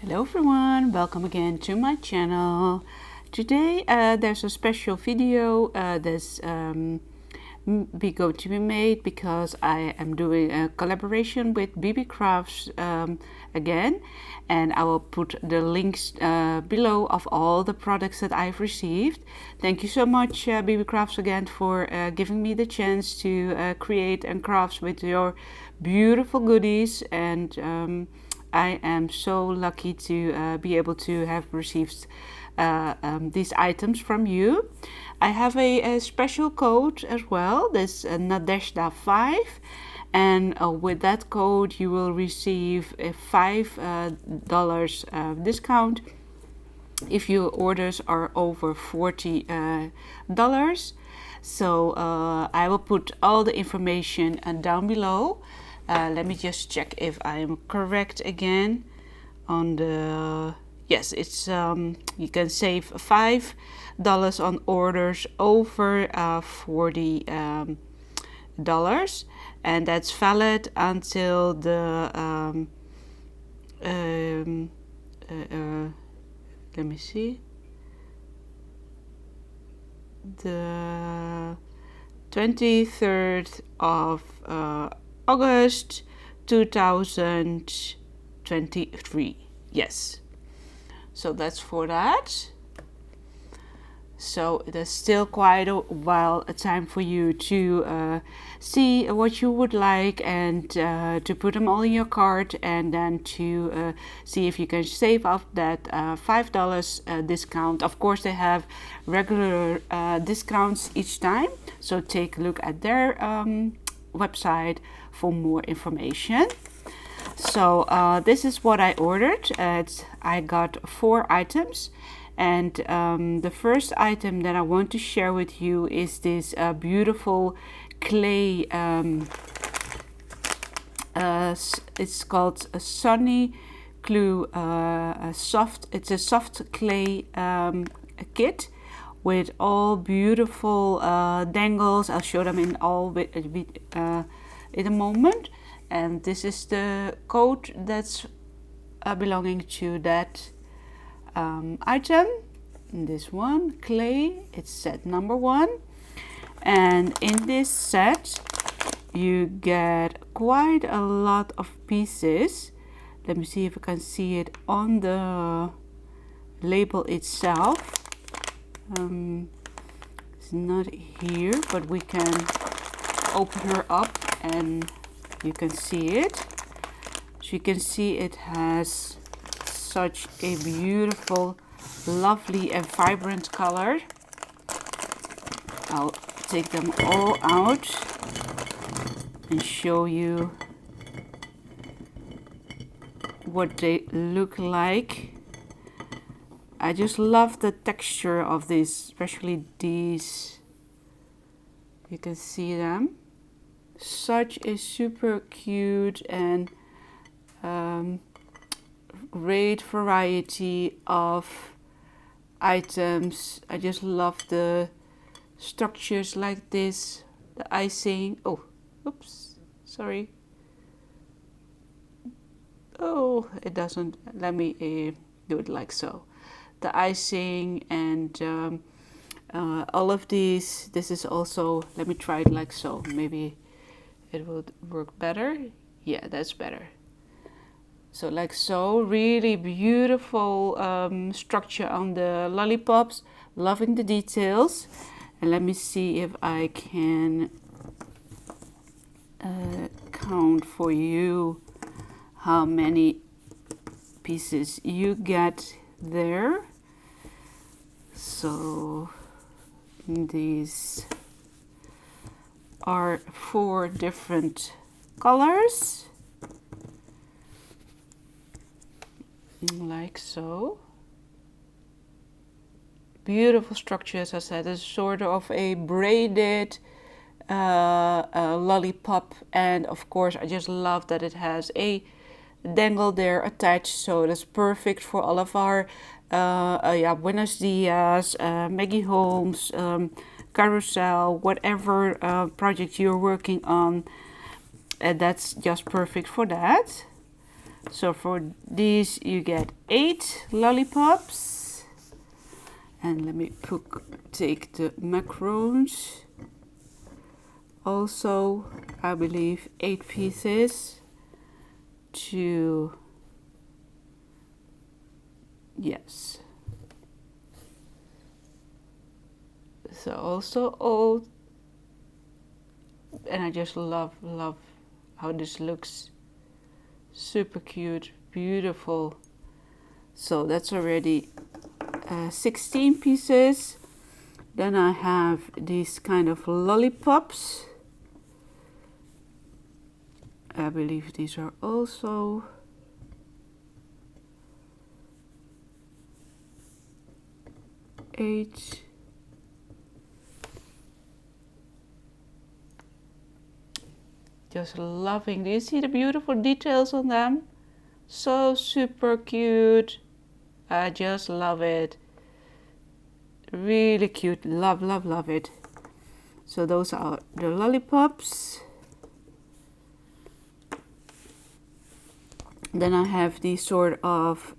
Hello everyone, welcome again to my channel. Today there's a special video that's going to be made because I am doing a collaboration with Beebeecraft again, and I will put the links below of all the products that I've received. Thank you so much Beebeecraft again for giving me the chance to create and craft with your beautiful goodies, and I am so lucky to be able to have received these items from you. I have a special code as well, this Nadezhda 5, and with that code you will receive a $5 discount if your orders are over $40. So I will put all the information down below. Let me just check if I am correct again on the, yes, it's you can save $5 on orders over $40, and that's valid until the let me see, the 23rd of August 2023. Yes, so that's for that. So there's still quite a while a time for you to see what you would like and to put them all in your cart, and then to see if you can save up that $5 discount. Of course they have regular discounts each time, so take a look at their website for more information. So this is what I ordered. I got 4 items, and the first item that I want to share with you is this beautiful clay. It's called a SUNNYCLUE soft. It's a soft clay kit with all beautiful dangles. I'll show them in all in a moment. And this is the code that's belonging to that item. This one, clay, it's set number 1. And in this set you get quite a lot of pieces. Let me see if I can see it on the label itself. It's not here, but we can open her up and you can see it. So you can see it has such a beautiful, lovely and vibrant color. I'll take them all out and show you what they look like. I just love the texture of this, especially these. You can see them. Such a super cute and great variety of items. I just love the structures like this, the icing. Oh, oops, sorry. Oh, it doesn't let me do it like so. The icing and all of these. This is also, let me try it like so, maybe it will work better. Yeah, that's better. So like so, really beautiful structure on the lollipops. Loving the details. And let me see if I can count for you how many pieces you get there. So these are 4 different colors, like so. Beautiful structure, as I said. It's sort of a braided lollipop, and of course I just love that it has a dangle there attached, so that's perfect for all of our Buenos Dias, Maggie Holmes, carousel, whatever project you're working on. That's just perfect for that. So for these you get 8 lollipops. And let me take the macarons. Also, I believe 8 pieces to, yes. So also all, and I just love how this looks. Super cute, beautiful. So that's already 16 pieces. Then I have these kind of lollipops. I believe these are also 8. Just loving. Do you see the beautiful details on them? So super cute. I just love it. Really cute. Love, love, love it. So those are the lollipops. Then I have these sort of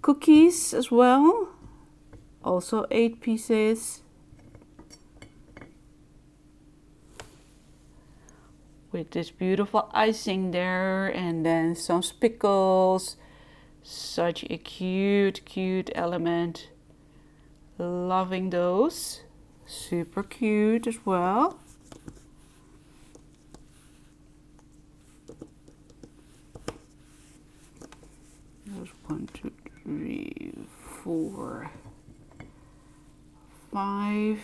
cookies as well. Also 8 pieces. With this beautiful icing there, and then some spickles. Such a cute element. Loving those. Super cute as well. There's 1, 2, 3, 4, 5.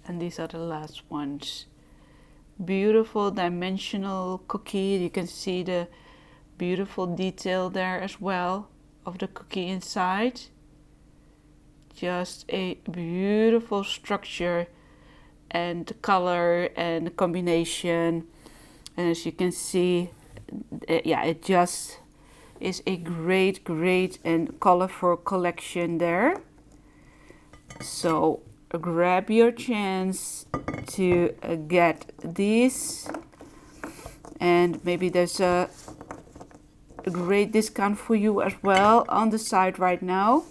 And these are the last ones. Beautiful dimensional cookie. You can see the beautiful detail there as well of the cookie inside. Just a beautiful structure and color and combination. And as you can see, yeah, it just is a great and colorful collection there. So grab your chance to get these, and maybe there's a great discount for you as well on the site right now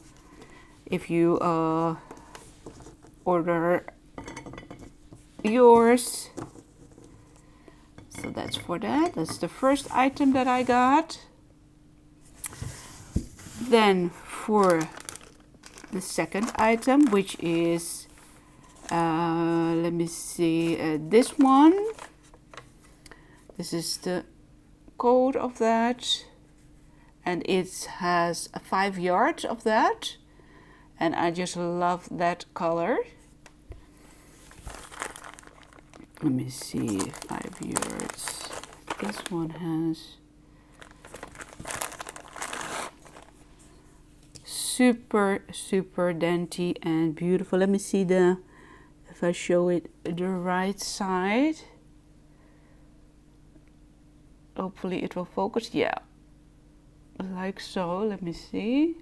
if you order yours. So that's for that. That's the first item that I got. Then for the second item, which is let me see, this one. This is the code of that, and it has 5 yards of that, and I just love that color. Let me see, 5 yards. This one has super dainty and beautiful. Let me see if I show it the right side. Hopefully it will focus. Yeah, like so. Let me see.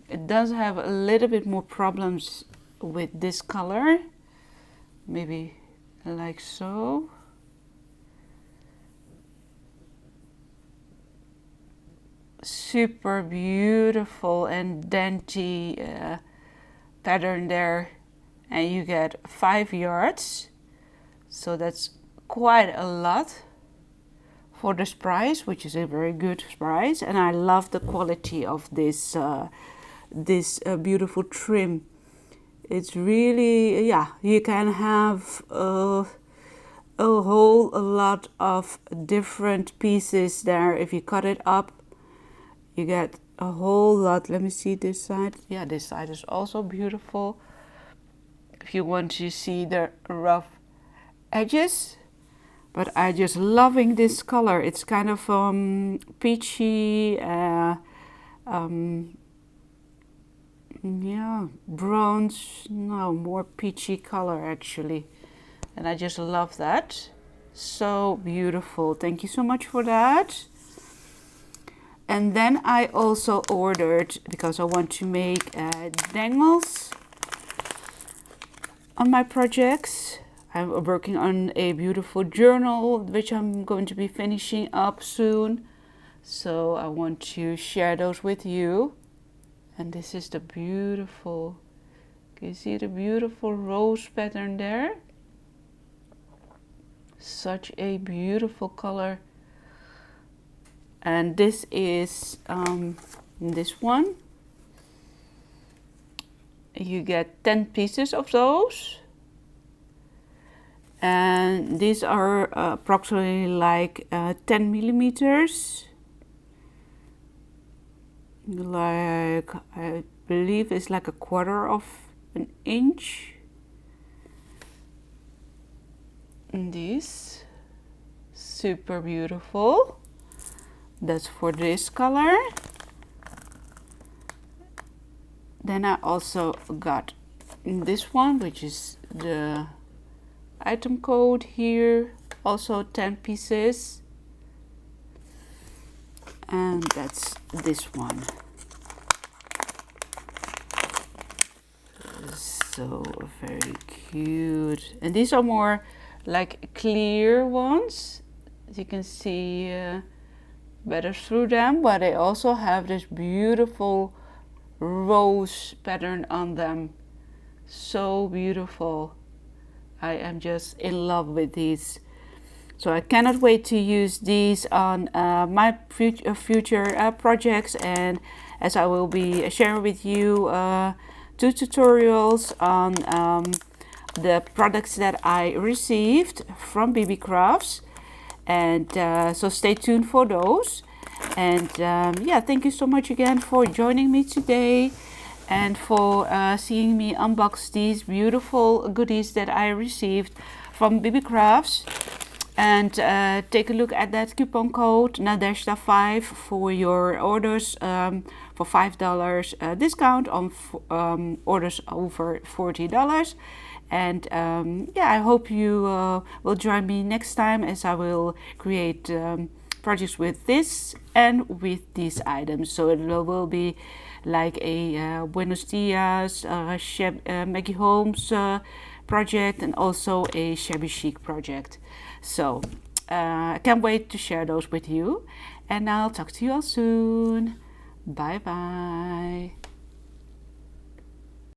It does have a little bit more problems with this color. Maybe like so. Super beautiful and dainty pattern there, and you get 5 yards, so that's quite a lot for this price, which is a very good price. And I love the quality of this beautiful trim. It's really, yeah, you can have a whole lot of different pieces there. If you cut it up, you get a whole lot. Let me see this side. Yeah, this side is also beautiful. If you want to see the rough edges, but I just loving this color. It's kind of peachy, yeah, bronze, no, more peachy color actually, and I just love that. So beautiful. Thank you so much for that. And then I also ordered, because I want to make dangles on my projects. I'm working on a beautiful journal which I'm going to be finishing up soon. So I want to share those with you. And this is the beautiful, can you see the beautiful rose pattern there? Such a beautiful color. And this is this one. You get 10 pieces of those. And these are approximately like 10 millimeters. Like, I believe it's like a quarter of an inch. And these, super beautiful. That's for this color. Then I also got this one, which is the item code here, also 10 pieces. And that's this one. So very cute. And these are more like clear ones. As you can see better through them, but they also have this beautiful rose pattern on them. So beautiful. I am just in love with these. So I cannot wait to use these on my future projects, and as I will be sharing with you 2 tutorials on the products that I received from Beebeecraft. And so stay tuned for those. And yeah, thank you so much again for joining me today and for seeing me unbox these beautiful goodies that I received from Beebeecraft. And take a look at that coupon code Nadezhda5 for your orders for $5 discount on orders over $40. And yeah, I hope you will join me next time as I will create projects with this and with these items. So it will be like a Buenos Dias, Maggie Holmes project, and also a shabby chic project. So I can't wait to share those with you, and I'll talk to you all soon. Bye bye.